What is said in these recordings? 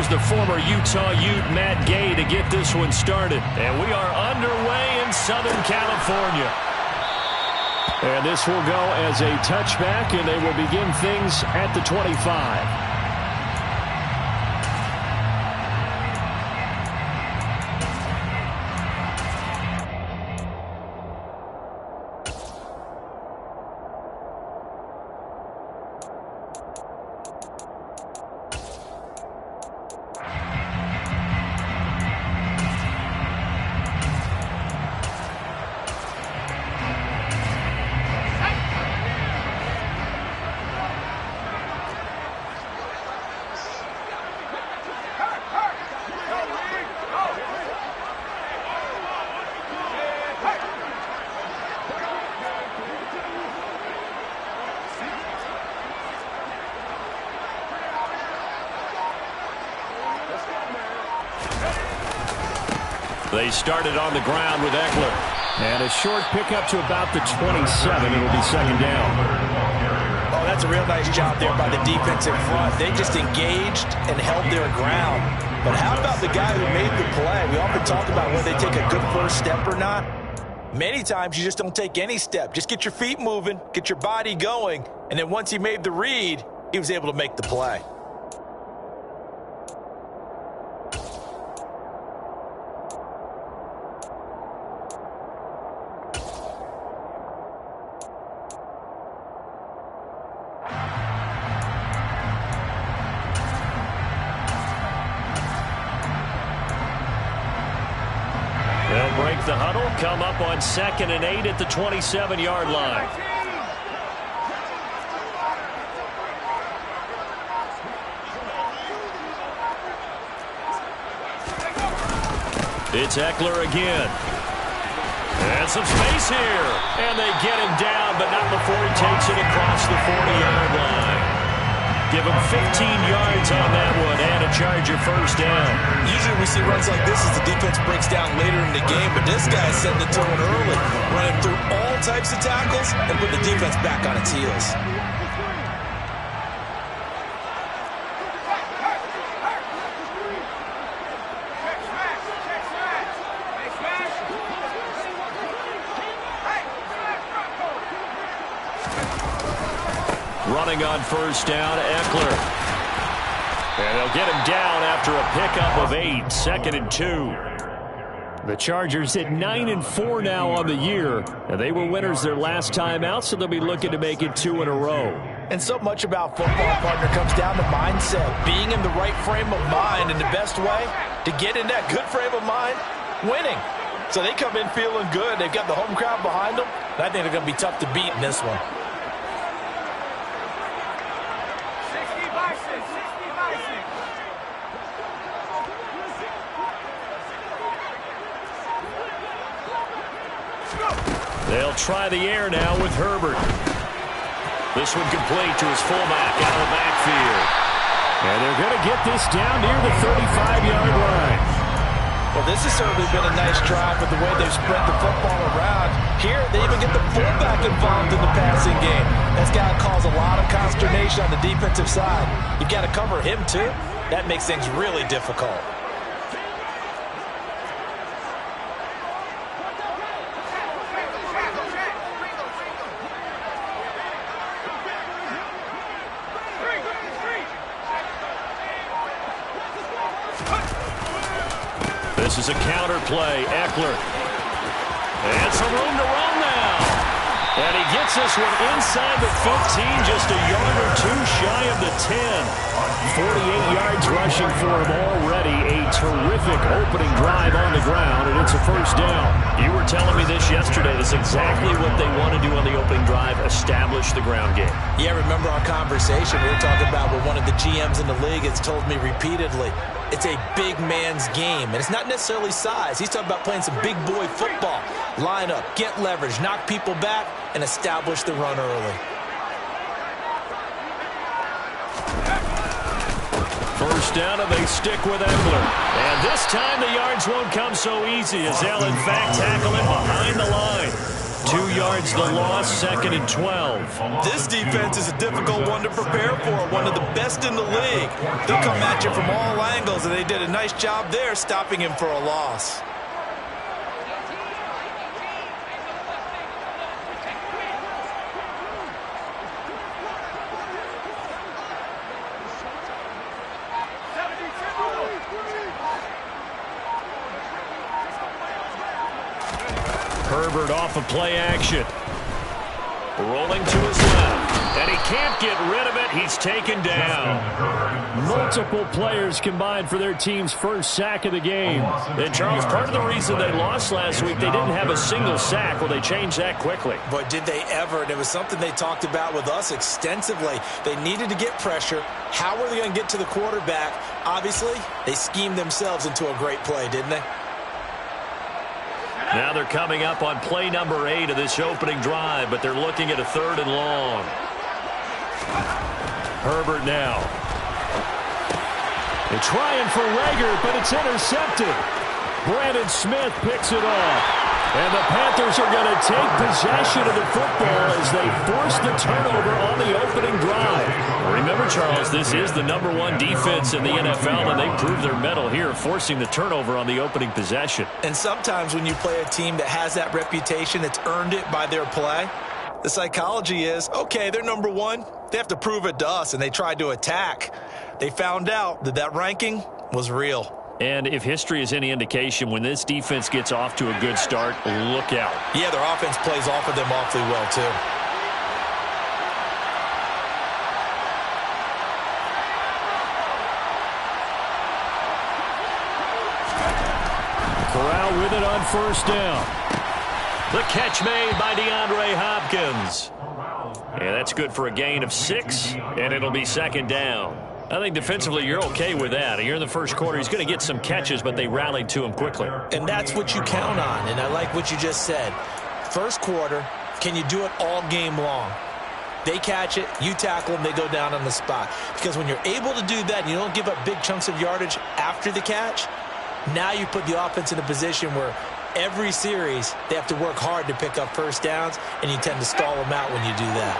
here's the former Utah Ute, Matt Gay, to get this one started. And we are underway in Southern California. And this will go as a touchback, and they will begin things at the 25. They started on the ground with Eckler. And a short pickup to about the 27. It'll be second down. Oh, that's a real nice job there by the defensive front. They just engaged and held their ground. But how about the guy who made the play? We often talk about whether they take a good first step or not. Many times you just don't take any step. Just get your feet moving, get your body going, and then once he made the read, he was able to make the play. They'll break the huddle, come up on 2nd and 8 at the 27-yard line. It's Eckler again. And some space here. And they get him down, but not before he takes it across the 40-yard line. Give him 15 yards on that one and a Charger first down. Usually we see runs like this as the defense breaks down later in the game, but this guy's setting the tone early, running through all types of tackles and put the defense back on its heels. Running on first down, Eckler. And they'll get him down after a pickup of 8, 2nd and 2. The Chargers at 9-4 now on the year. And they were winners their last time out, so they'll be looking to make it 2 in a row. And so much about football, partner, comes down to mindset. Being in the right frame of mind, and the best way to get in that good frame of mind, winning. So they come in feeling good. They've got the home crowd behind them. And I think they're going to be tough to beat in this one. They'll try the air now with Herbert. This one complete to his fullback out of the backfield. And they're going to get this down near the 35-yard line. Well, this has certainly been a nice drive with the way they've spread the football around. Here, they even get the fullback involved in the passing game. That's got to cause a lot of consternation on the defensive side. You've got to cover him, too. That makes things really difficult. This is a counter play. Eckler. And some room to run now. And he gets this one inside the 15, just a yard or two shy of the 10. 48 yards rushing for him already. A terrific opening drive on the ground, and it's a first down. You were telling me this yesterday. That's exactly what they want to do on the opening drive, establish the ground game. Yeah, remember our conversation. We were talking about what one of the GMs in the league has told me repeatedly. It's a big man's game, and it's not necessarily size. He's talking about playing some big boy football. Line up, get leverage, knock people back, and establish the run early. First down, and they stick with Eckler. And this time the yards won't come so easy as they'll, in fact, tackle him behind the line. 2 yards the loss, 2nd and 12. This defense is a difficult one to prepare for, one of the best in the league. They'll come at you from all angles, and they did a nice job there stopping him for a loss. Herbert off of play action. Rolling to his left. And he can't get rid of it. He's taken down. Multiple players combined for their team's first sack of the game. And, Charles, part of the reason they lost last week, they didn't have a single sack. Well, they changed that quickly. But did they ever? And it was something they talked about with us extensively. They needed to get pressure. How were they going to get to the quarterback? Obviously, they schemed themselves into a great play, didn't they? Now they're coming up on play number 8 of this opening drive, but they're looking at a 3rd and long. Herbert now. They're trying for Rager, but it's intercepted. Brandon Smith picks it off. And the Panthers are going to take possession of the football as they force the turnover on the opening drive. Remember, Charles, this is the #1 defense in the NFL, and they prove their mettle here, forcing the turnover on the opening possession. And sometimes when you play a team that has that reputation, that's earned it by their play, the psychology is, okay, they're #1. They have to prove it to us, and they tried to attack. They found out that that ranking was real. And if history is any indication, when this defense gets off to a good start, look out. Yeah, their offense plays off of them awfully well, too. Corral with it on 1st down. The catch made by DeAndre Hopkins. Yeah, that's good for a gain of 6, and it'll be 2nd down. I think defensively you're okay with that. Here in the first quarter, he's going to get some catches, but they rallied to him quickly. And that's what you count on, and I like what you just said. First quarter, can you do it all game long? They catch it, you tackle them, they go down on the spot. Because when you're able to do that and you don't give up big chunks of yardage after the catch, now you put the offense in a position where every series they have to work hard to pick up 1st downs, and you tend to stall them out when you do that.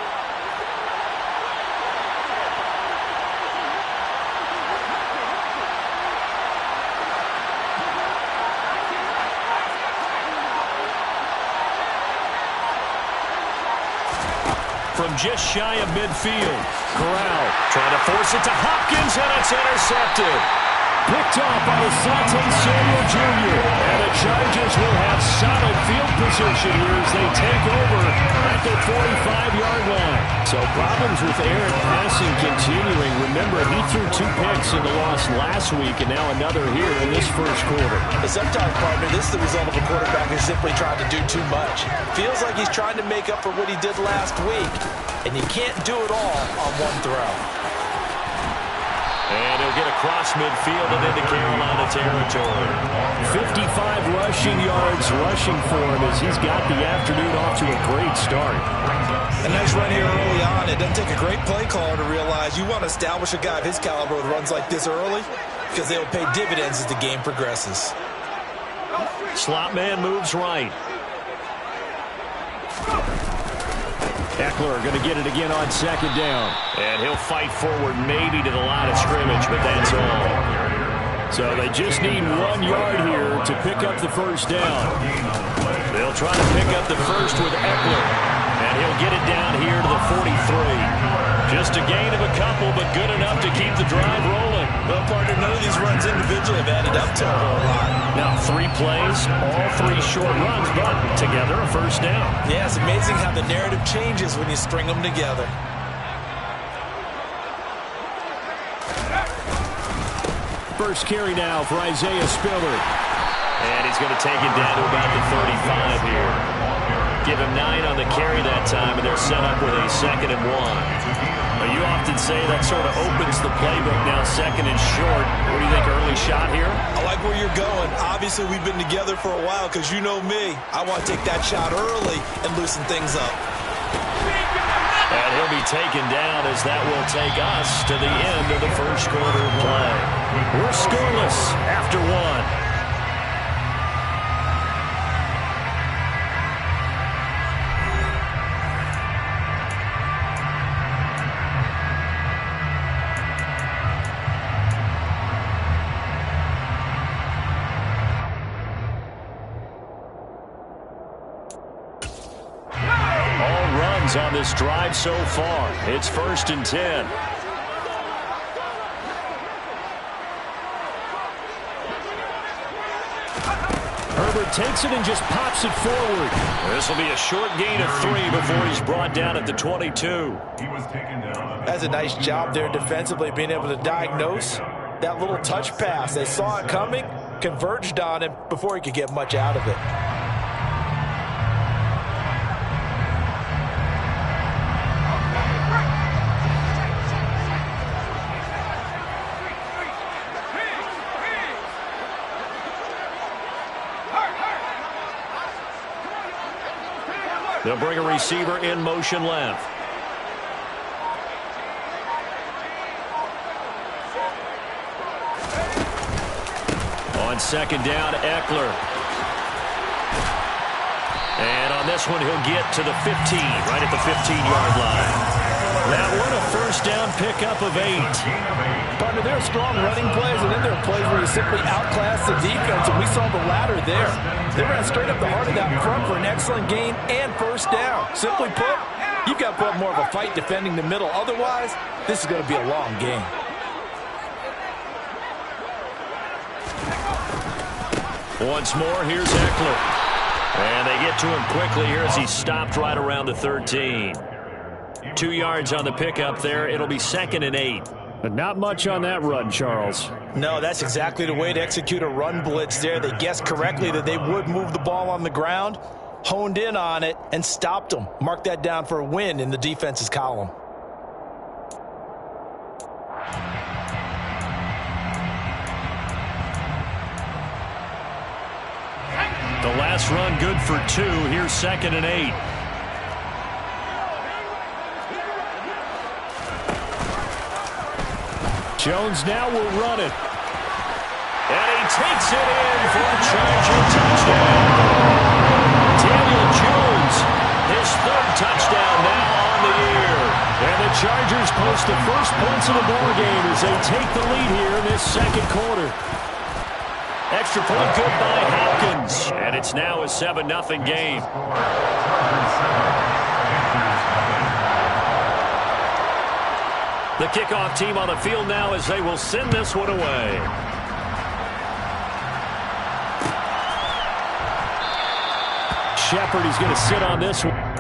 From just shy of midfield, Corral trying to force it to Hopkins, and it's intercepted. Picked off by Asante Samuel Jr. And the Chargers will have solid field position here as they take over at the 45-yard line. So problems with Aaron passing continuing. Remember, he threw 2 picks in the loss last week, and now another here in this first quarter. And sometimes, partner, this is the result of a quarterback who's simply trying to do too much. Feels like he's trying to make up for what he did last week, and you can't do it all on one throw. And he'll get across midfield and into Carolina territory. 55 rushing yards rushing for him as he's got the afternoon off to a great start. A nice run here early on. It doesn't take a great play caller to realize you want to establish a guy of his caliber with runs like this early because they'll pay dividends as the game progresses. Slot man moves right. Eckler going to get it again on 2nd down. And he'll fight forward maybe to the line of scrimmage, but that's all. So they just need 1 yard here to pick up the 1st down. They'll try to pick up the first with Eckler. And he'll get it down here to the 43. Just a gain of a couple, but good enough to keep the drive rolling. Well, partner, none of these runs individually have added up to a whole lot. Now 3 plays, all 3 short runs, but together a 1st down. Yeah, it's amazing how the narrative changes when you string them together. First carry now for Isaiah Spiller. And he's going to take it down to about the 35 here. Give him 9 on the carry that time, and they're set up with a 2nd and 1. Now, you often say that sort of opens the playbook now, 2nd and short. What do you think, early shot here? I like where you're going. Obviously, we've been together for a while because you know me. I want to take that shot early and loosen things up. And he'll be taken down as that will take us to the end of the first quarter of play. We're scoreless after 1. downs on this drive so far. It's 1st and 10. Herbert takes it and just pops it forward. This will be a short gain of 3 before he's brought down at the 22. That's a nice job there defensively, being able to diagnose that little touch pass. They saw it coming, converged on him before he could get much out of it. They'll bring a receiver in motion left. On 2nd down, Eckler. And on this one, he'll get to the 15, right at the 15-yard line. That one a 1st down pickup of 8. Partner, there are strong running plays, and then there are plays where you simply outclass the defense, and we saw the latter there. They ran straight up the heart of that front for an excellent gain and 1st down. Simply put, you've got to put up more of a fight defending the middle. Otherwise, this is going to be a long game. Once more, here's Eckler. And they get to him quickly here as he's stopped right around the 13. 2 yards on the pickup there. It'll be 2nd and 8. But not much on that run, Charles. No, that's exactly the way to execute a run blitz there. They guessed correctly that they would move the ball on the ground, honed in on it, and stopped them. Mark that down for a win in the defense's column. The last run good for 2. Here's 2nd and 8. Jones now will run it. And he takes it in for a Charger touchdown. Daniel Jones, his 3rd touchdown now on the year. And the Chargers post the first points of the ball game as they take the lead here in this 2nd quarter. Extra point good by Hopkins. And it's now a 7-0 game. The kickoff team on the field now as they will send this one away. Shepard is going to sit on this one.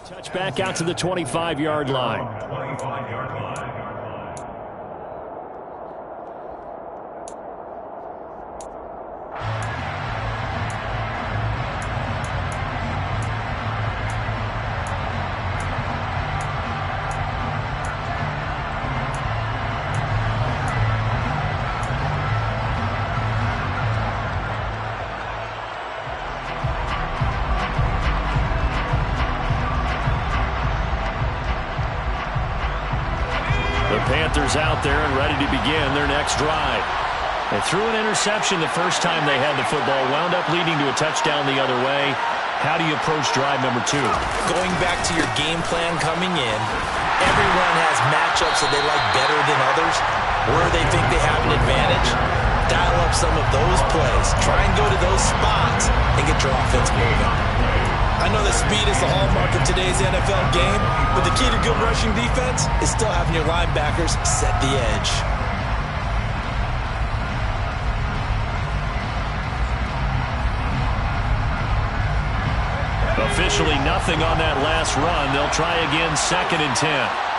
Touchback out to the 25-yard line. Panthers out there and ready to begin their next drive. They threw an interception the first time they had the football, wound up leading to a touchdown the other way. How do you approach drive number 2? Going back to your game plan coming in, everyone has matchups that they like better than others, where they think they have an advantage. Dial up some of those plays. Try and go to those spots and get your offense moving. I know that speed is the hallmark of today's NFL game, but the key to good rushing defense is still having your linebackers set the edge. Officially nothing on that last run. They'll try again, 2nd and 10.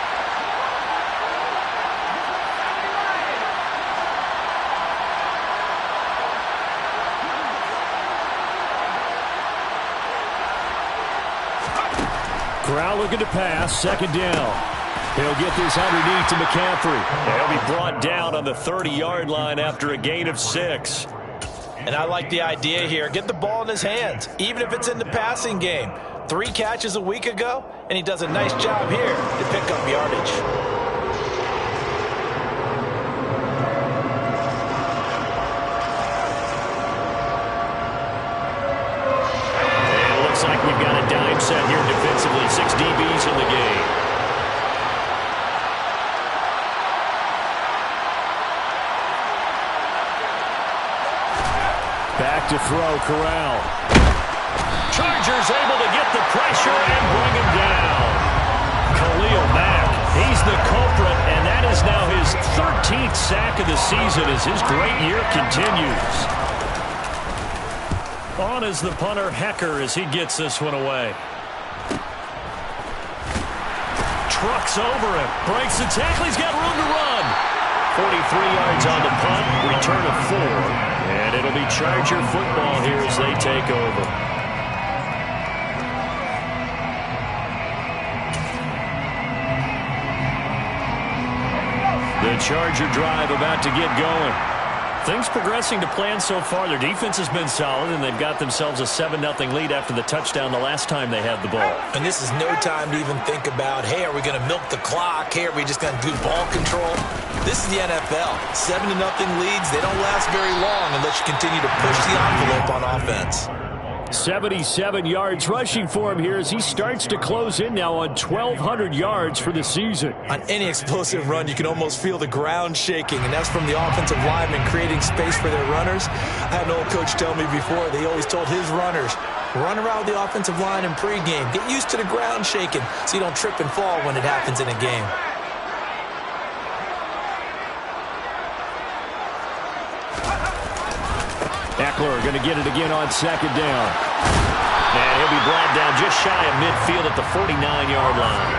Corral looking to pass, 2nd down. He'll get this underneath to McCaffrey. He'll be brought down on the 30-yard line after a gain of 6. And I like the idea here. Get the ball in his hands, even if it's in the passing game. 3 catches a week ago, and he does a nice job here to pick up yardage. Looks like we've got a dime set here defensively. 6 DBs in the game. Back to throw, Corral. Chargers able to get the pressure and bring him down. Khalil Mack, he's the culprit, and that is now his 13th sack of the season as his great year continues. On is the punter, Hecker, as he gets this one away. Trucks over him, breaks the tackle, he's got room to run. 43 yards on the punt, return of 4, and it'll be Charger football here as they take over. The Charger drive about to get going. Things progressing to plan so far. Their defense has been solid, and they've got themselves a 7-0 lead after the touchdown the last time they had the ball. And this is no time to even think about, hey, are we going to milk the clock? Hey, are we just going to do ball control? This is the NFL. 7-0 leads, they don't last very long unless you continue to push the envelope on offense. 77 yards rushing for him here as he starts to close in now on 1,200 yards for the season. On any explosive run, you can almost feel the ground shaking, and that's from the offensive linemen creating space for their runners. I had an old coach tell me before, they always told his runners, run around the offensive line in pregame. Get used to the ground shaking so you don't trip and fall when it happens in a game. Eckler going to get it again on 2nd down. And he'll be brought down just shy of midfield at the 49-yard line.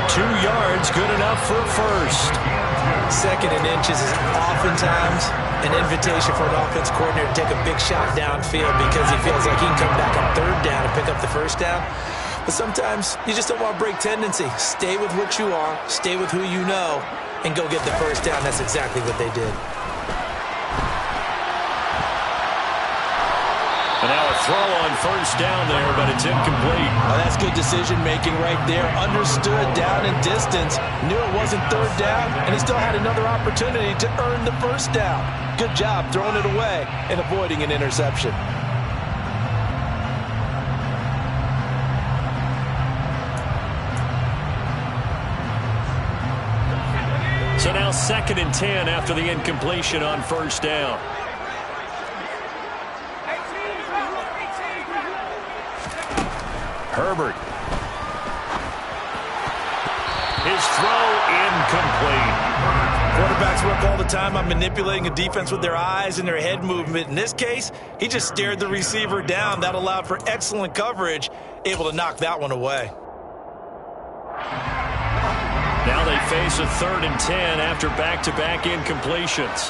2 yards, good enough for a first. 2nd and inches is oftentimes an invitation for an offense coordinator to take a big shot downfield because he feels like he can come back on 3rd down and pick up the 1st down. But sometimes you just don't want to break tendency. Stay with what you are, stay with who you know, and go get the 1st down. That's exactly what they did. And now a throw on 1st down there, but it's incomplete. Oh, that's good decision-making right there. Understood down and distance. Knew it wasn't 3rd down, and he still had another opportunity to earn the 1st down. Good job throwing it away and avoiding an interception. So now 2nd and 10 after the incompletion on 1st down. Herbert. His throw incomplete. Quarterbacks work all the time on manipulating a defense with their eyes and their head movement. In this case, he just stared the receiver down. That allowed for excellent coverage, able to knock that one away. Now they face a 3rd and 10 after back-to-back incompletions.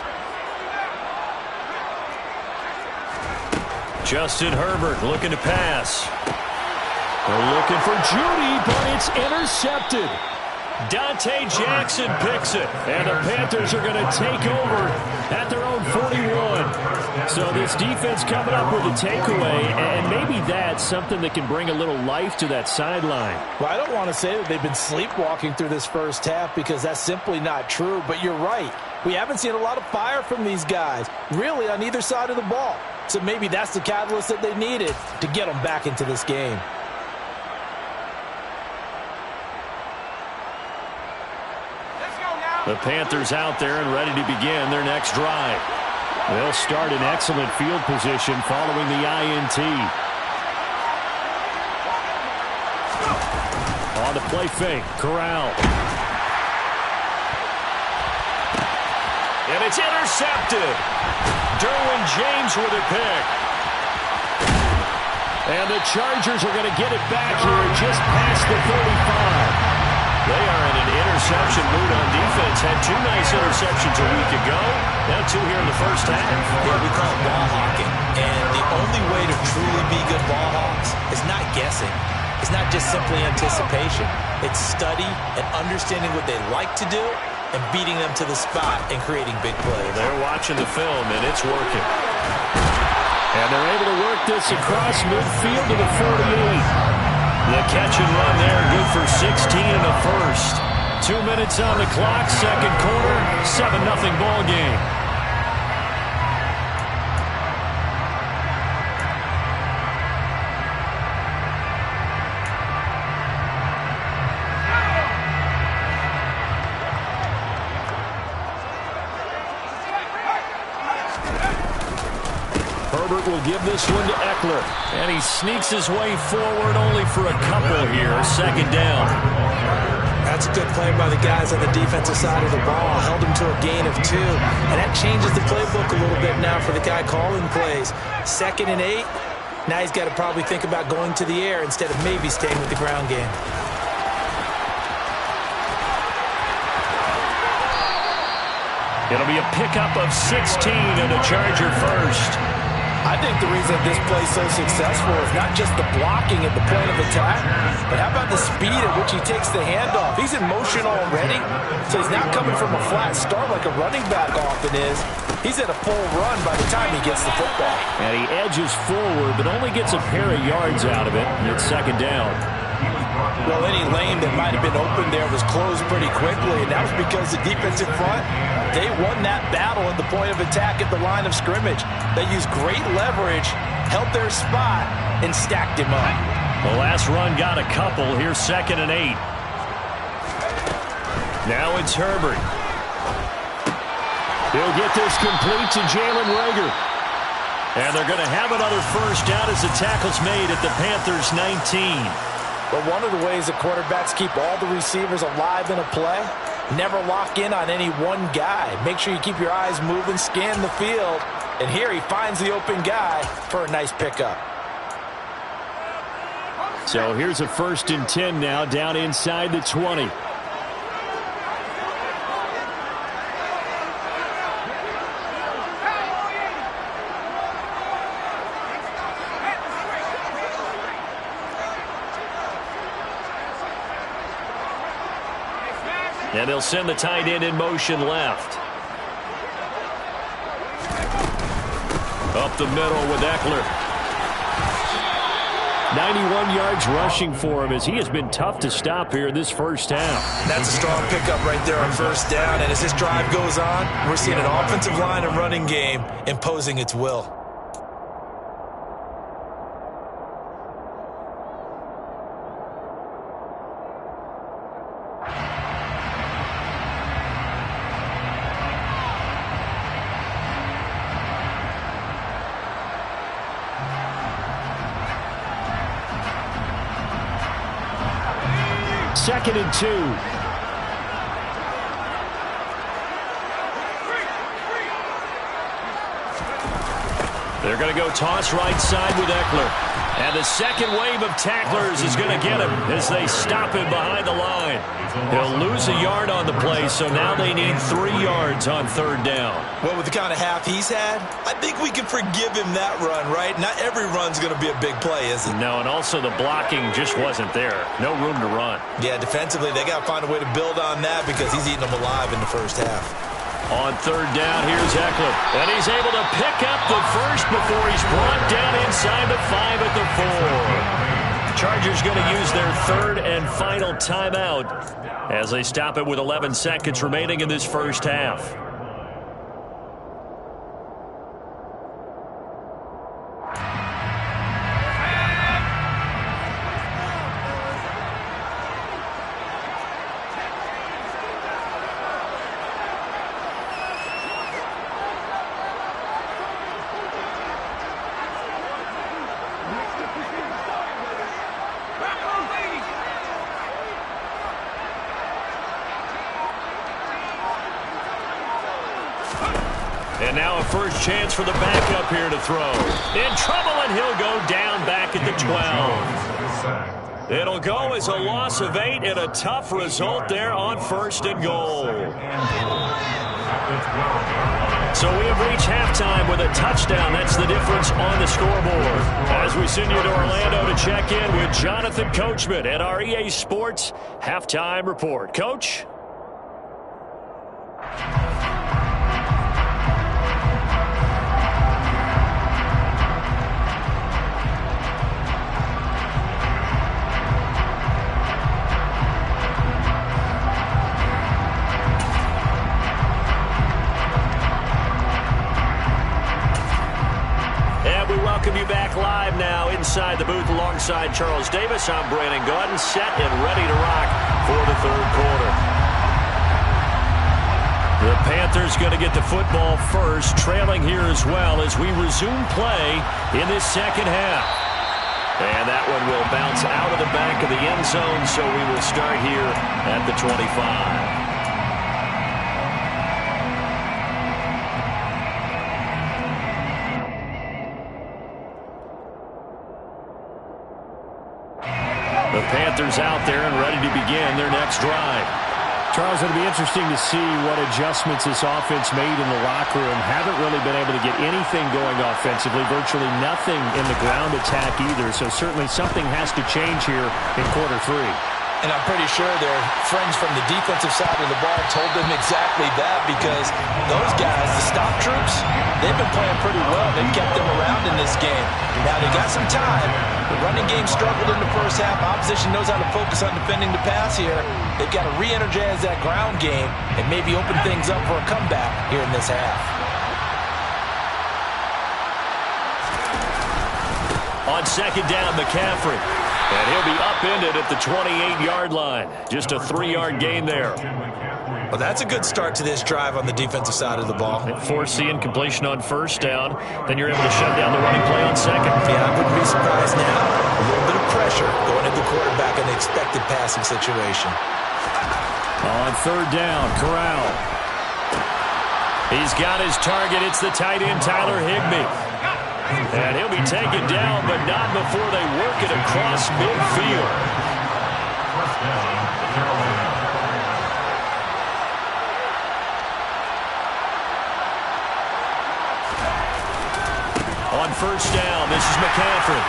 Justin Herbert looking to pass. They're looking for Judy, but it's intercepted. Dante Jackson picks it. And the Panthers are going to take over at their own 41. So this defense coming up with a takeaway, and maybe that's something that can bring a little life to that sideline. Well, I don't want to say that they've been sleepwalking through this 1st half because that's simply not true, but you're right. We haven't seen a lot of fire from these guys, really on either side of the ball. So maybe that's the catalyst that they needed to get them back into this game. The Panthers out there and ready to begin their next drive. They'll start in excellent field position following the INT. On the play fake, Corral. And it's intercepted. Derwin James with a pick. And the Chargers are going to get it back here just past the 35. They are in an interception mood on defense. Had 2 nice interceptions a week ago. Now 2 here in the 1st half. Yeah, we call it ball hawking. And the only way to truly be good ball hawks is not guessing. It's not just simply anticipation. It's study and understanding what they like to do and beating them to the spot and creating big plays. They're watching the film, and it's working. And they're able to work this across midfield to the 48. The catch and run there, good for 16 in the first. 2 minutes on the clock, second quarter, 7-0 ball game. Herbert will give this one to Eckler. And he sneaks his way forward only for a couple here. Second down. That's a good play by the guys on the defensive side of the ball. Held him to a gain of 2. And that changes the playbook a little bit now for the guy calling plays. 2nd and 8. Now he's got to probably think about going to the air instead of maybe staying with the ground game. It'll be a pickup of 16 and a Charger first. I think the reason this play's so successful is not just the blocking at the point of attack, but how about the speed at which he takes the handoff? He's in motion already, so he's not coming from a flat start like a running back often is. He's at a full run by the time he gets the football. And he edges forward, but only gets a pair of yards out of it, and it's second down. Well, any lane that might have been open there was closed pretty quickly, and that was because the defensive front, they won that battle at the point of attack at the line of scrimmage. They used great leverage, held their spot, and stacked him up. The last run got a couple. Here's 2nd and 8. Now it's Herbert. He'll get this complete to Jalen Reagor. And they're going to have another first down as the tackle's made at the Panthers' 19. But one of the ways that quarterbacks keep all the receivers alive in a play, never lock in on any one guy. Make sure you keep your eyes moving, scan the field. And here he finds the open guy for a nice pickup. So here's a 1st and 10 now, down inside the 20. And they'll send the tight end in motion left. Up the middle with Eckler. 91 yards rushing for him as he has been tough to stop here in this first half. That's a strong pickup right there on first down. And as this drive goes on, we're seeing an offensive line and running game imposing its will. Second and 2. They're going to go toss right side with Eckler. And the second wave of tacklers is going to get him as they stop him behind the line. He'll lose a yard on the play, so now they need 3 yards on third down. Well, with the kind of half he's had, I think we can forgive him that run, right? Not every run's going to be a big play, is it? No, and also the blocking just wasn't there. No room to run. Yeah, defensively, they got to find a way to build on that because he's eating them alive in the first half. On third down, here's Eckler. And he's able to pick up the first before he's brought down inside the 5 at the 4. Chargers going to use their third and final timeout as they stop it with 11 seconds remaining in this first half. And now a first chance for the backup here to throw. In trouble, and he'll go down back at the 12. It'll go as a loss of 8 and a tough result there on first and goal. So we have reached halftime with a touchdown. That's the difference on the scoreboard. As we send you to Orlando to check in with Jonathan Coachman at our EA Sports Halftime Report. Coach? inside the booth alongside Charles Davis. I'm Brandon Gaudin, set and ready to rock for the third quarter. The Panthers going to get the football first, trailing here as well as we resume play in this second half. And that one will bounce out of the back of the end zone, so we will start here at the 25. The Panthers out there and ready to begin their next drive. Charles, it'll be interesting to see what adjustments this offense made in the locker room. Haven't really been able to get anything going offensively, virtually nothing in the ground attack either. So certainly something has to change here in quarter three. And I'm pretty sure their friends from the defensive side of the ball told them exactly that, because those guys, the stop troops, they've been playing pretty well. They've kept them around in this game. Now they got some time. The running game struggled in the first half. Opposition knows how to focus on defending the pass here. They've got to re-energize that ground game and maybe open things up for a comeback here in this half. On second down, McCaffrey. And he'll be upended at the 28-yard line. Just a 3-yard gain there. Well, that's a good start to this drive on the defensive side of the ball. Force the incompletion on first down. Then you're able to shut down the running play on second. Yeah, I wouldn't be surprised now. A little bit of pressure going at the quarterback in the expected passing situation. On third down, Corral. He's got his target. It's the tight end, Tyler Higbee. And he'll be taken down, but not before they work it across midfield. On first down, this is McCaffrey.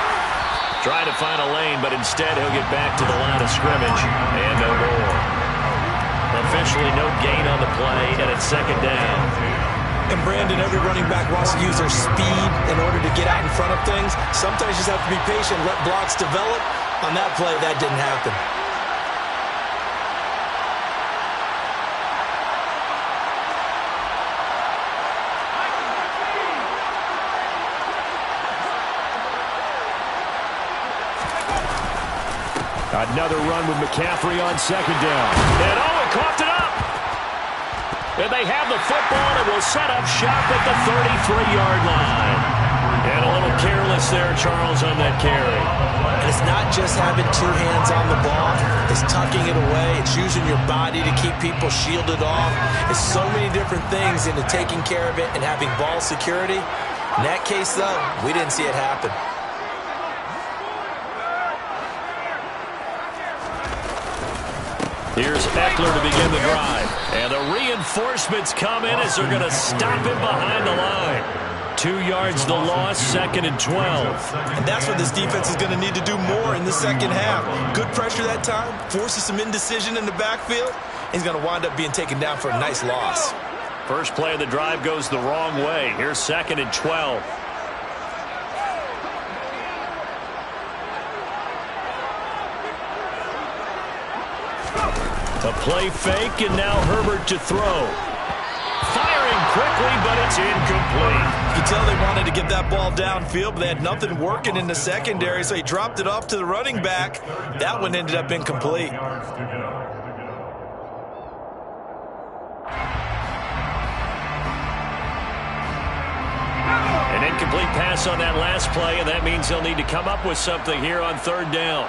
Trying to find a lane, but instead he'll get back to the line of scrimmage. And no more. Officially no gain on the play, and it's second down. And Brandon, every running back wants to use their speed in order to get out in front of things. Sometimes you just have to be patient, let blocks develop. On that play, that didn't happen. Another run with McCaffrey on second down. And Owen coughed it up. And they have the football and will set up shop at the 33-yard line. And a little careless there, Charles, on that carry. And it's not just having two hands on the ball. It's tucking it away. It's using your body to keep people shielded off. It's so many different things into taking care of it and having ball security. In that case, though, we didn't see it happen. Here's Eckler to begin the drive. And the reinforcements come in as they're going to stop him behind the line. 2 yards the loss, second and 12. And that's what this defense is going to need to do more in the second half. Good pressure that time, forces some indecision in the backfield. He's going to wind up being taken down for a nice loss. First play of the drive goes the wrong way. Here's second and 12. A play fake, and now Herbert to throw. Firing quickly, but it's incomplete. You can tell they wanted to get that ball downfield, but they had nothing working in the secondary, so he dropped it off to the running back. That one ended up incomplete. An incomplete pass on that last play, and that means they'll need to come up with something here on third down.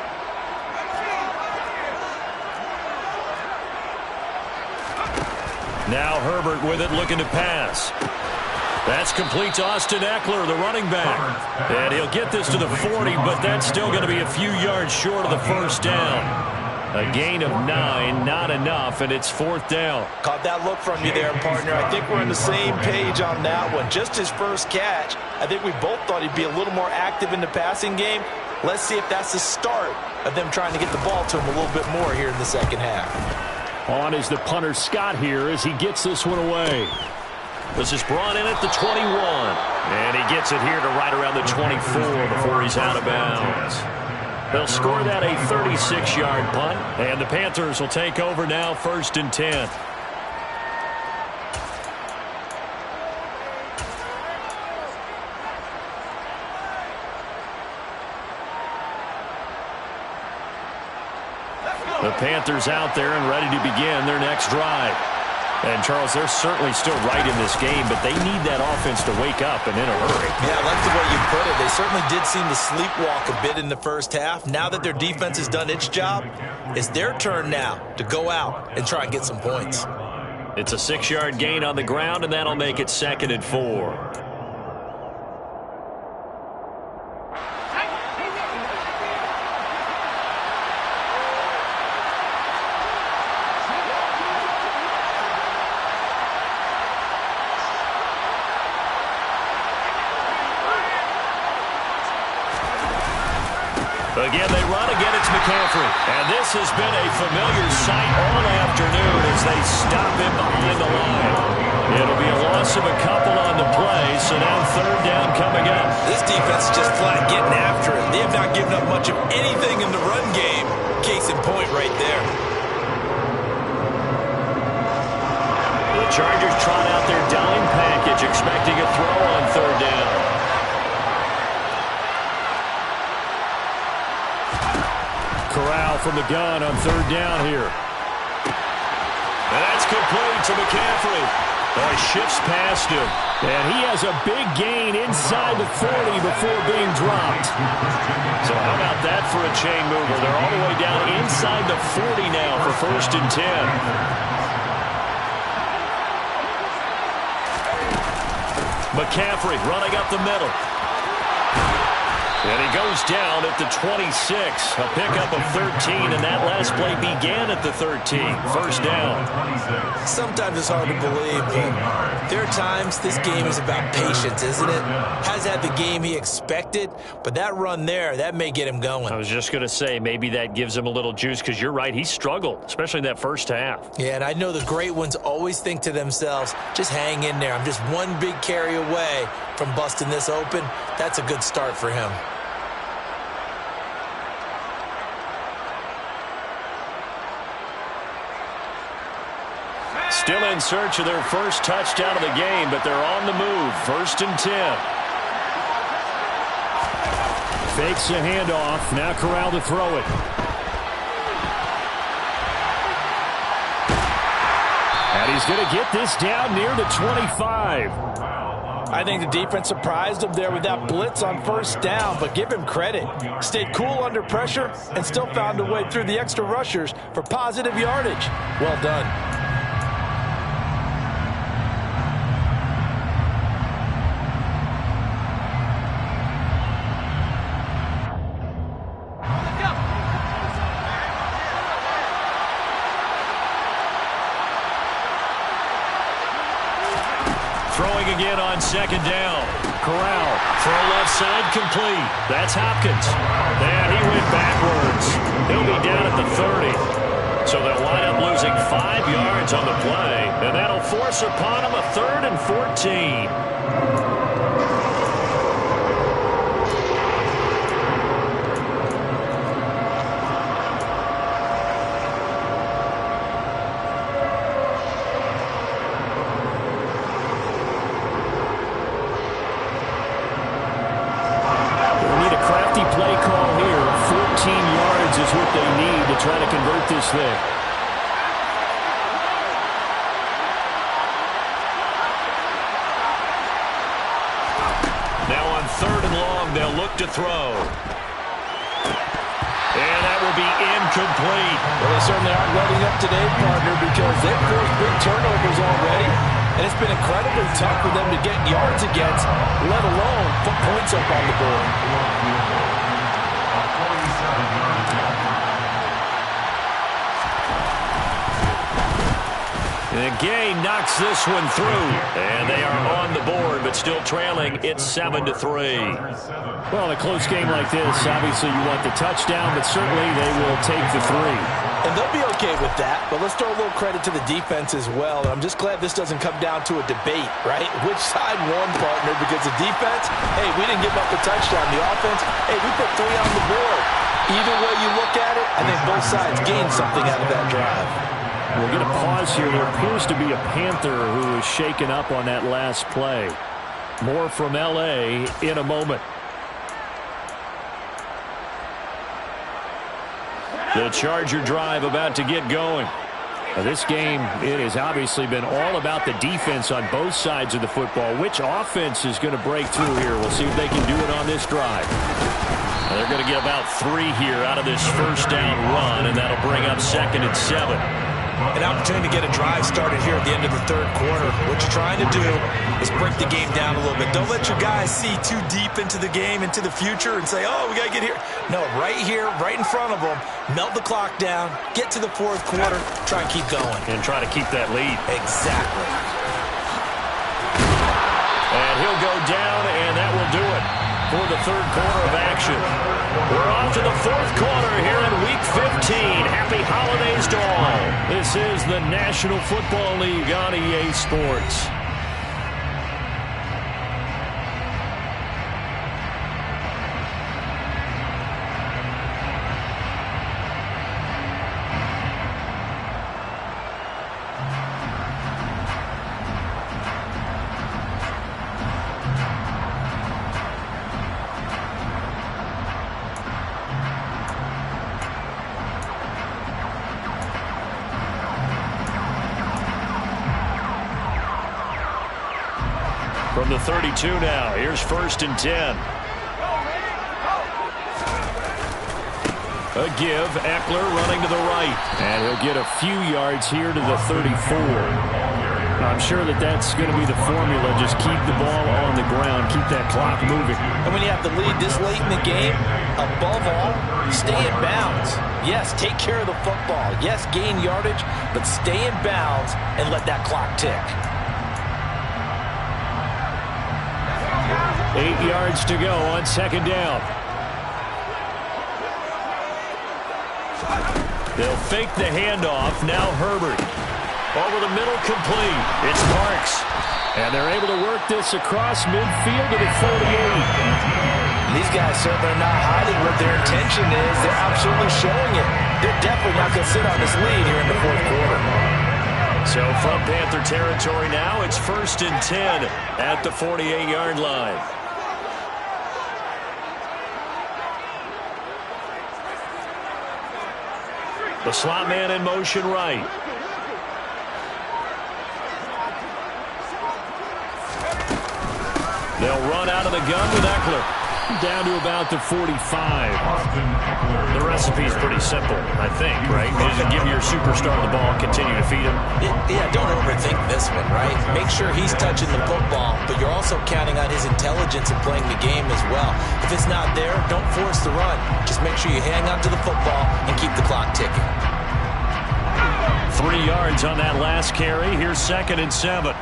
Now Herbert with it, looking to pass. That's complete to Austin Eckler, the running back. And he'll get this to the 40, but that's still going to be a few yards short of the first down. A gain of 9, not enough, and it's fourth down. Caught that look from you there, partner. I think we're on the same page on that one. Just his first catch. I think we both thought he'd be a little more active in the passing game. Let's see if that's the start of them trying to get the ball to him a little bit more here in the second half. On is the punter Scott here as he gets this one away. This is brought in at the 21. And he gets it here to right around the 24 before he's out of bounds. They'll score that a 36-yard punt. And the Panthers will take over now, 1st and 10. The Panthers out there and ready to begin their next drive. And, Charles, they're certainly still right in this game, but they need that offense to wake up and in a hurry. Yeah, I like the way you put it. They certainly did seem to sleepwalk a bit in the first half. Now that their defense has done its job, it's their turn now to go out and try and get some points. It's a 6-yard gain on the ground, and that'll make it 2nd and 4. Again, they run. Again, it's McCaffrey. And this has been a familiar sight all afternoon as they stop him behind the line. It'll be a loss of a couple on the play, so now 3rd down coming up. This defense is just flat getting after it. They have not given up much of anything in the run game. Case in point right there. The Chargers trot out their dime package, expecting a throw on 3rd down. Corral from the gun on 3rd down here. And that's complete to McCaffrey. Oh, he shifts past him. And he has a big gain inside the 40 before being dropped. So how about that for a chain mover? They're all the way down inside the 40 now for 1st and 10. McCaffrey running up the middle. And he goes down at the 26. A pickup of 13, and that last play began at the 13. 1st down. Sometimes it's hard to believe, but there are times this game is about patience, isn't it? Has had the game he expected, but that run there, that may get him going. I was just going to say, maybe that gives him a little juice, because you're right, he struggled, especially in that first half. Yeah, and I know the great ones always think to themselves, just hang in there. I'm just one big carry away from busting this open. That's a good start for him. Still in search of their first touchdown of the game, but they're on the move. 1st and 10. Fakes the handoff. Now Corral to throw it. And he's going to get this down near the 25. I think the defense surprised him there with that blitz on 1st down, but give him credit. Stayed cool under pressure and still found a way through the extra rushers for positive yardage. Well done. Throwing again on 2nd down. Corral, throw left side, complete. That's Hopkins. And he went backwards. He'll be down at the 30. So they'll wind up losing 5 yards on the play. And that'll force upon them a 3rd and 14. Play call here. 14 yards is what they need to try to convert this thing. Now on 3rd and long, they'll look to throw. And that will be incomplete. Well, they certainly aren't letting up today, partner, because they've forced big turnovers already. And it's been incredibly tough for them to get yards against, let alone put points up on the board. And Gay knocks this one through. And they are on the board, but still trailing. It's 7-3. Well, a close game like this, obviously you want the touchdown, but certainly they will take the 3. And they'll be okay with that, but let's throw a little credit to the defense as well. And I'm just glad this doesn't come down to a debate, right? Which side won, partner? Because the defense, hey, we didn't give up a touchdown. The offense, hey, we put 3 on the board. Either way you look at it, I think both sides gained something out of that drive. We'll get a pause here. There appears to be a Panther who is shaken up on that last play. More from L.A. in a moment. The Charger drive about to get going. This game, it has obviously been all about the defense on both sides of the football. Which offense is going to break through here? We'll see if they can do it on this drive. They're going to get about 3 here out of this first down run, and that'll bring up 2nd and 7. An opportunity to get a drive started here at the end of the third quarter. What you're trying to do is break the game down a little bit. Don't let your guys see too deep into the game, into the future, and say, oh, we got to get here. No, right here, right in front of them, melt the clock down, get to the fourth quarter, try and keep going. And try to keep that lead. Exactly. And he'll go down, and that will do it for the third quarter of action. We're off to the fourth quarter here in Week 15. Happy holidays to all. This is the National Football League on EA Sports. From the 32 now, here's 1st and 10. A give, Eckler running to the right. And he'll get a few yards here to the 34. I'm sure that's going to be the formula. Just keep the ball on the ground, keep that clock moving. And when you have the lead this late in the game, above all, stay in bounds. Yes, take care of the football. Yes, gain yardage, but stay in bounds and let that clock tick. 8 yards to go on 2nd down. They'll fake the handoff. Now Herbert. Over the middle, complete. It's Parks. And they're able to work this across midfield to the 48. These guys certainly are not hiding what their intention is. They're absolutely showing it. They're definitely not going to sit on this lead here in the fourth quarter. So from Panther territory now, it's 1st and 10 at the 48-yard line. The slot man in motion right. They'll run out of the gun with Eckler. Down to about the 45. The recipe's pretty simple, I think, right? You just give your superstar the ball and continue to feed him. Yeah, don't overthink this one, right? Make sure he's touching the football, but you're also counting on his intelligence in playing the game as well. If it's not there, don't force the run. Just make sure you hang on to the football and keep the clock ticking. 3 yards on that last carry. Here's 2nd and 7.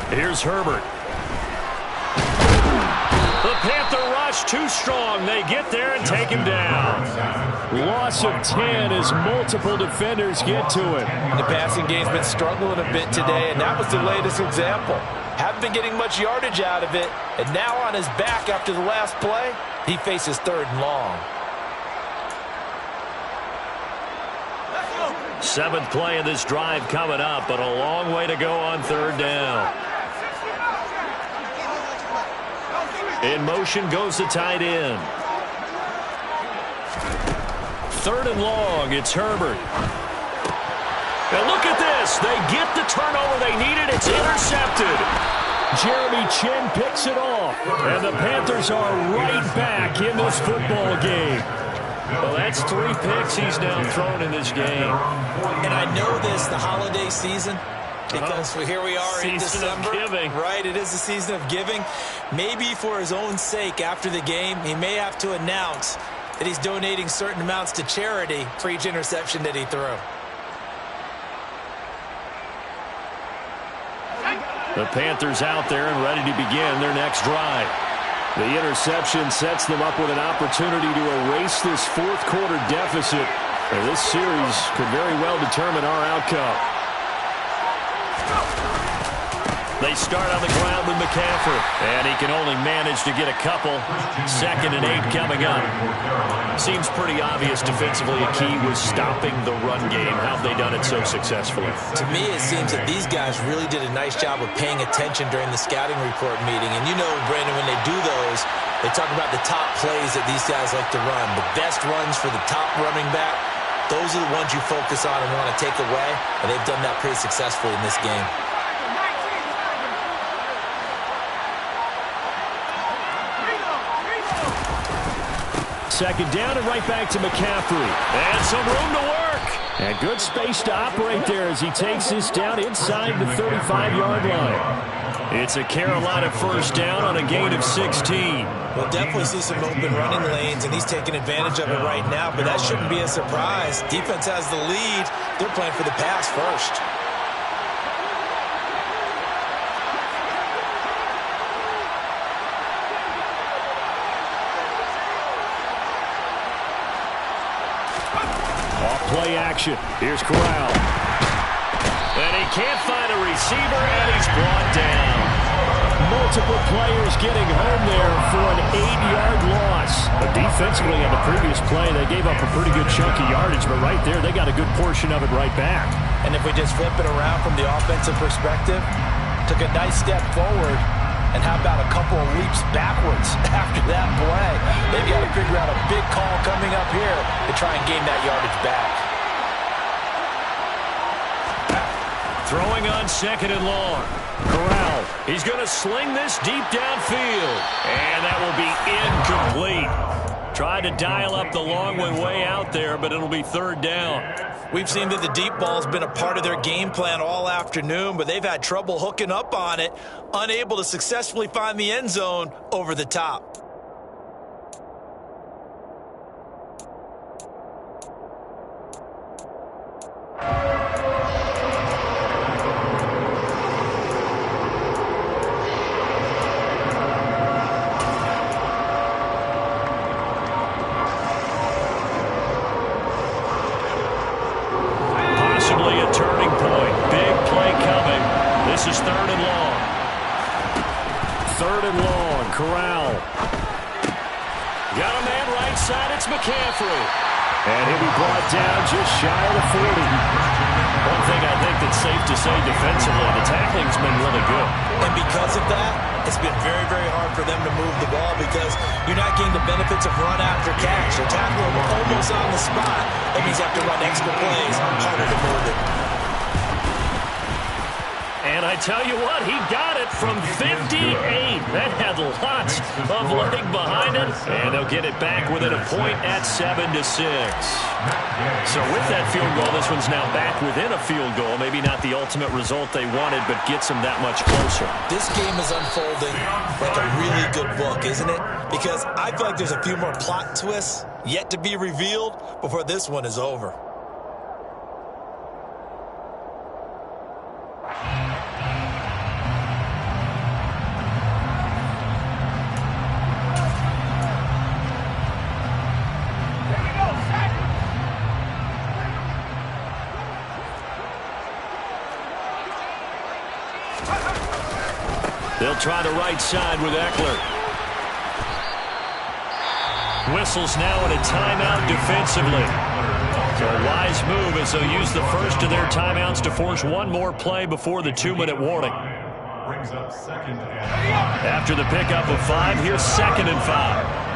Here's Herbert. The Panther rush too strong. They get there and take him down. Loss of 10 as multiple defenders get to him. The passing game's been struggling a bit today, and that was the latest example. Haven't been getting much yardage out of it, and now on his back after the last play, he faces 3rd and long. 7th play of this drive coming up, but a long way to go on 3rd down. In motion goes the tight end. 3rd and long, it's Herbert. And look at this. They get the turnover they needed. It's intercepted. Jeremy Chin picks it off. And the Panthers are right back in this football game. Well, that's 3 picks he's now thrown in this game. And I know this, the holiday season, because here we are in December. Season of giving. Right, it is the season of giving. Maybe for his own sake after the game, he may have to announce that he's donating certain amounts to charity for each interception that he threw. The Panthers out there and ready to begin their next drive. The interception sets them up with an opportunity to erase this fourth quarter deficit. And this series could very well determine our outcome. They start on the ground with McCaffrey. And he can only manage to get a couple. 2nd and 8 coming up. Seems pretty obvious defensively a key was stopping the run game. How have they done it so successfully? To me, it seems that these guys really did a nice job of paying attention during the scouting report meeting. And you know, Brandon, when they do those, they talk about the top plays that these guys like to run. The best runs for the top running back. Those are the ones you focus on and want to take away. And they've done that pretty successfully in this game. Second down and right back to McCaffrey. And some room to work. And good space to operate there as he takes this down inside the 35-yard line. It's a Carolina first down on a gain of 16. We'll definitely see some open running lanes, and he's taking advantage of it right now, but that shouldn't be a surprise. Defense has the lead. They're playing for the pass first. Play action. Here's Corral. And he can't find a receiver, and he's brought down. Multiple players getting home there for an 8-yard loss. But defensively on the previous play, they gave up a pretty good chunk of yardage, but right there, they got a good portion of it right back. And if we just flip it around from the offensive perspective, took a nice step forward, and how about a couple of leaps backwards after that play? They've got to figure out a big call coming up here to try and gain that yardage back. Throwing on 2nd and long. Corral. He's going to sling this deep downfield. And that will be incomplete. Tried to dial up the long one way out there, but it'll be 3rd down. We've seen that the deep ball has been a part of their game plan all afternoon, but they've had trouble hooking up on it, unable to successfully find the end zone over the top. Corral. Got a man right side. It's McCaffrey. And he'll be brought down just shy of the 40. One thing I think that's safe to say defensively, the tackling's been really good. And because of that, it's been very, very hard for them to move the ball because you're not getting the benefits of run after catch. They're tackling almost on the spot. That means you have to run extra plays, harder to move it. And I tell you what, he got it from 58. That had lots of leg behind it. And they'll get it back within a point at 7-6. So with that field goal, this one's now back within a field goal. Maybe not the ultimate result they wanted, but gets them that much closer. This game is unfolding like a really good book, isn't it? Because I feel like there's a few more plot twists yet to be revealed before this one is over. They'll try the right side with Eckler. Whistles now at a timeout defensively. So a wise move as they'll use the first of their timeouts to force one more play before the 2-minute warning. After the pickup of 5, here's 2nd and 5.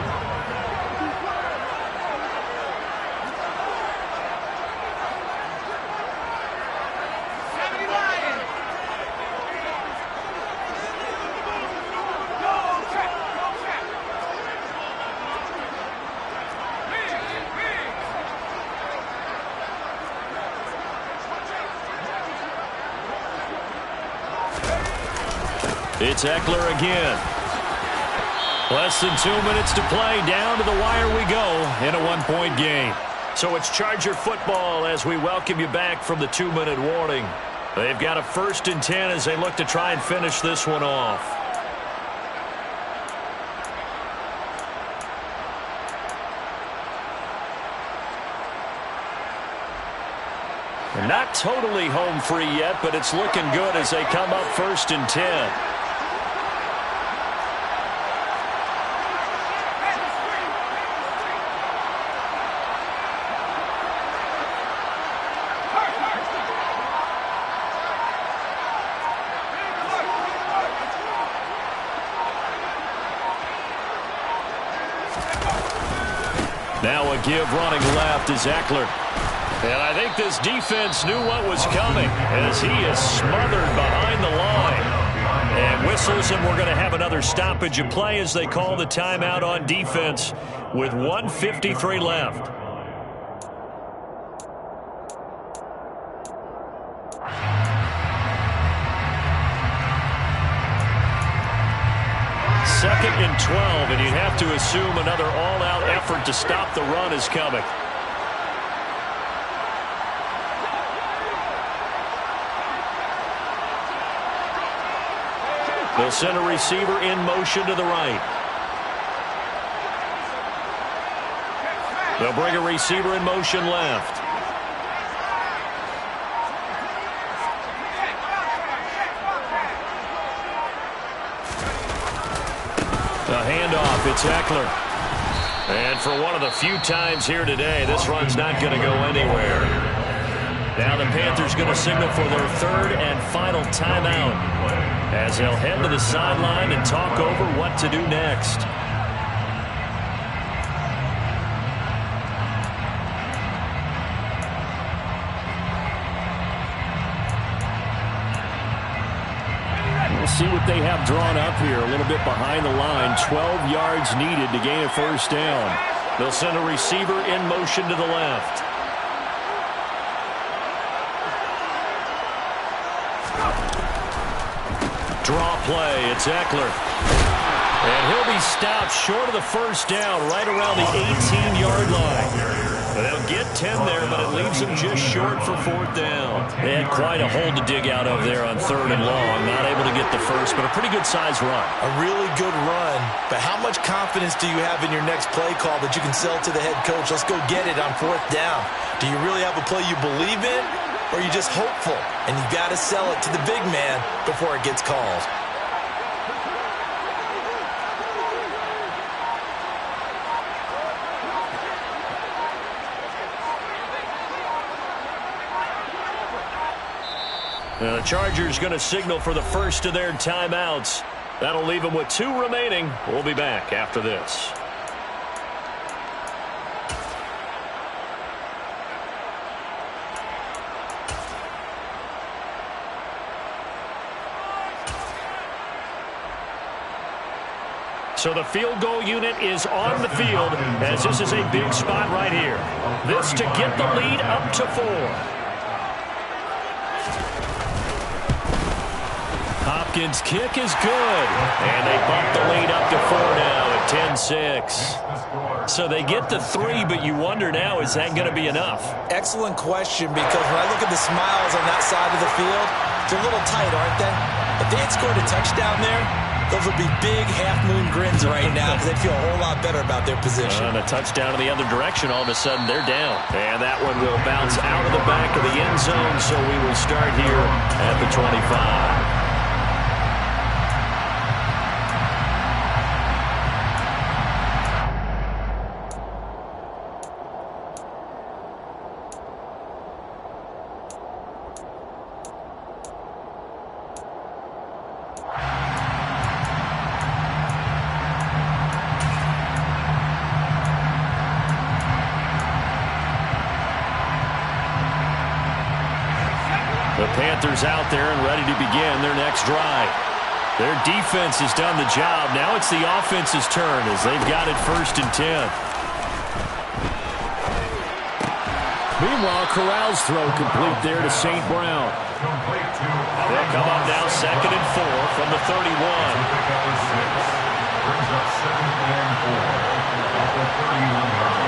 It's Eckler again. Less than 2 minutes to play. Down to the wire we go in a one-point game. So it's Charger football as we welcome you back from the 2-minute warning. They've got a 1st and 10 as they look to try and finish this one off. Not totally home free yet, but it's looking good as they come up 1st and 10. Now a give running left is Eckler. And I think this defense knew what was coming as he is smothered behind the line. And whistles, and we're going to have another stoppage of play as they call the timeout on defense with 1:53 left. Second and 12, and you have to assume another all-out effort to stop the run is coming. They'll send a receiver in motion to the right. They'll bring a receiver in motion left. The handoff, it's Eckler. And for one of the few times here today, this run's not going to go anywhere. Now the Panthers going to signal for their 3rd and final timeout as they'll head to the sideline and talk over what to do next. We'll see what they have drawn up here. A little bit behind the line. 12 yards needed to gain a 1st down. They'll send a receiver in motion to the left. Draw play. It's Eckler. And he'll be stopped short of the 1st down right around the 18-yard line. They'll get 10 there, but it leaves them just short for 4th down. They had quite a hole to dig out of there on 3rd and long. Not able to get the first, but a pretty good-sized run. A really good run, but how much confidence do you have in your next play call that you can sell to the head coach? Let's go get it on 4th down. Do you really have a play you believe in, or are you just hopeful? And you got to sell it to the big man before it gets called. Now the Chargers going to signal for the first of their timeouts. That'll leave them with 2 remaining. We'll be back after this. So the field goal unit is on the field as this is a big spot right here. This to get the lead up to 4. Hopkins' kick is good. And they bump the lead up to 4 now at 10-6. So they get the 3, but you wonder now, is that going to be enough? Excellent question, because when I look at the smiles on that side of the field, they're a little tight, aren't they? If they had scored a touchdown there, those would be big half-moon grins right now because they'd feel a whole lot better about their position. And a touchdown in the other direction, all of a sudden they're down. And that one will bounce out of the back of the end zone, so we will start here at the 25. The Panthers out there and ready to begin their next drive. Their defense has done the job. Now it's the offense's turn as they've got it 1st and 10. Meanwhile, Corral's throw complete there to St. Brown. They'll come up now 2nd and 4 from the 31. Brings up 2nd and 4 off the 31.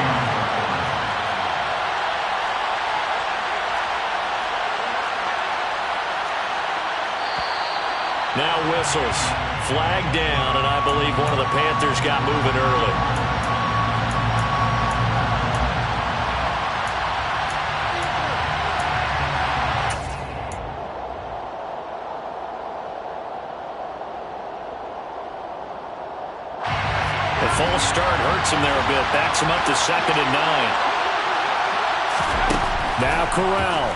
Now whistles. Flag down, and I believe one of the Panthers got moving early. false start hurts him there a bit. Backs him up to 2nd and 9. Now Corral.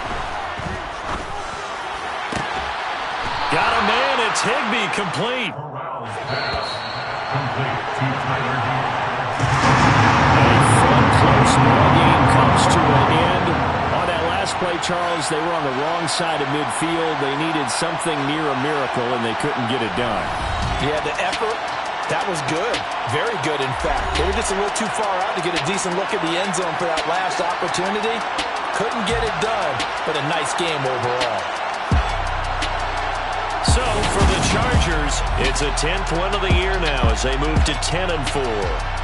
Got a man. It's Higbee, complete. Close ball game comes to an end. On that last play, Charles, they were on the wrong side of midfield. They needed something near a miracle, and they couldn't get it done. Yeah, the effort, that was good. Very good, in fact. They were just a little too far out to get a decent look at the end zone for that last opportunity. Couldn't get it done, but a nice game overall. So, for the Chargers, it's a 10th win of the year now as they move to 10-4.